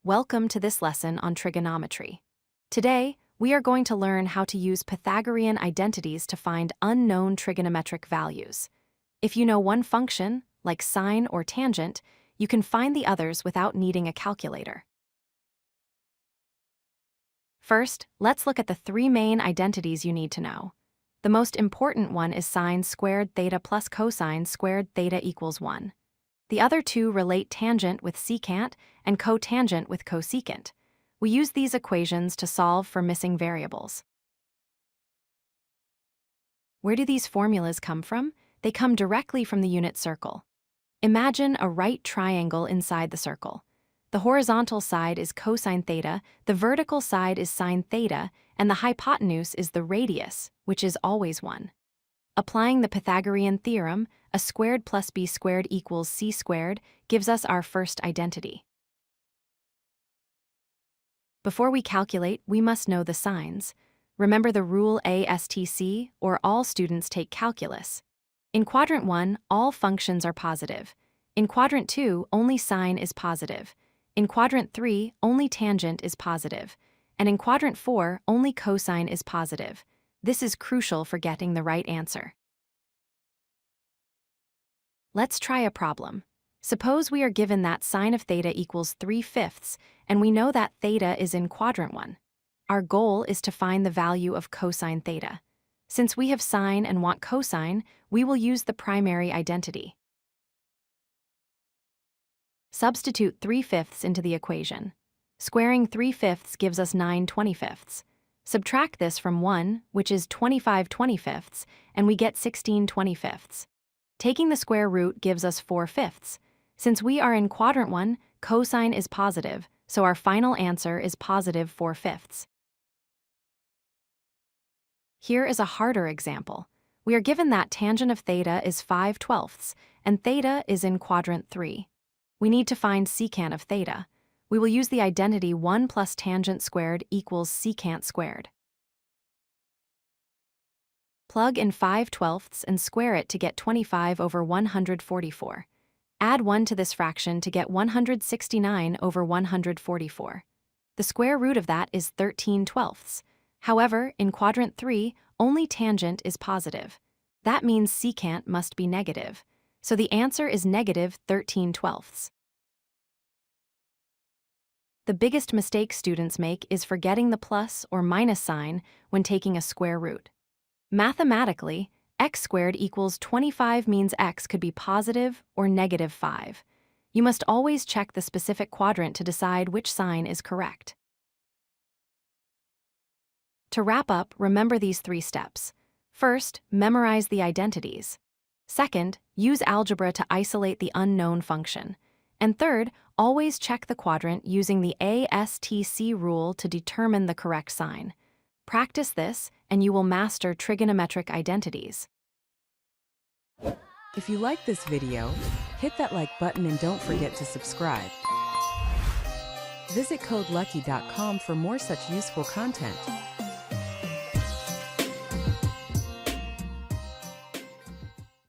Welcome to this lesson on trigonometry. Today, we are going to learn how to use Pythagorean identities to find unknown trigonometric values. If you know one function, like sine or tangent, you can find the others without needing a calculator. First, let's look at the three main identities you need to know. The most important one is sin² plus cosine² equals 1. The other two relate tangent with secant and cotangent with cosecant. We use these equations to solve for missing variables. Where do these formulas come from? They come directly from the unit circle. Imagine a right triangle inside the circle. The horizontal side is cosine theta, the vertical side is sine theta, and the hypotenuse is the radius, which is always 1. Applying the Pythagorean theorem, a squared plus b squared equals c squared, gives us our first identity. Before we calculate, we must know the signs. Remember the rule ASTC, or all students take calculus. In quadrant 1, all functions are positive. In quadrant 2, only sine is positive. In quadrant 3, only tangent is positive. And in quadrant 4, only cosine is positive. This is crucial for getting the right answer. Let's try a problem. Suppose we are given that sine of theta equals 3/5, and we know that theta is in quadrant 1. Our goal is to find the value of cosine theta. Since we have sine and want cosine, we will use the primary identity. Substitute 3/5 into the equation. Squaring 3/5 gives us 9/25. Subtract this from 1, which is 25/25, and we get 16/25. Taking the square root gives us 4/5. Since we are in quadrant 1, cosine is positive, so our final answer is positive 4/5. Here is a harder example. We are given that tangent of theta is 5/12, and theta is in quadrant 3. We need to find secant of theta. We will use the identity 1 plus tangent squared equals secant squared. Plug in 5/12 and square it to get 25/144. Add 1 to this fraction to get 169/144. The square root of that is 13/12. However, in quadrant 3, only tangent is positive. That means secant must be negative. So the answer is negative 13/12. The biggest mistake students make is forgetting the plus or minus sign when taking a square root. Mathematically, x squared equals 25 means x could be positive or negative 5. You must always check the specific quadrant to decide which sign is correct. To wrap up, remember these 3 steps. First, memorize the identities. Second, use algebra to isolate the unknown function. And third, always check the quadrant using the ASTC rule to determine the correct sign. Practice this, and you will master trigonometric identities. If you like this video, hit that like button and don't forget to subscribe. Visit codelucky.com for more such useful content.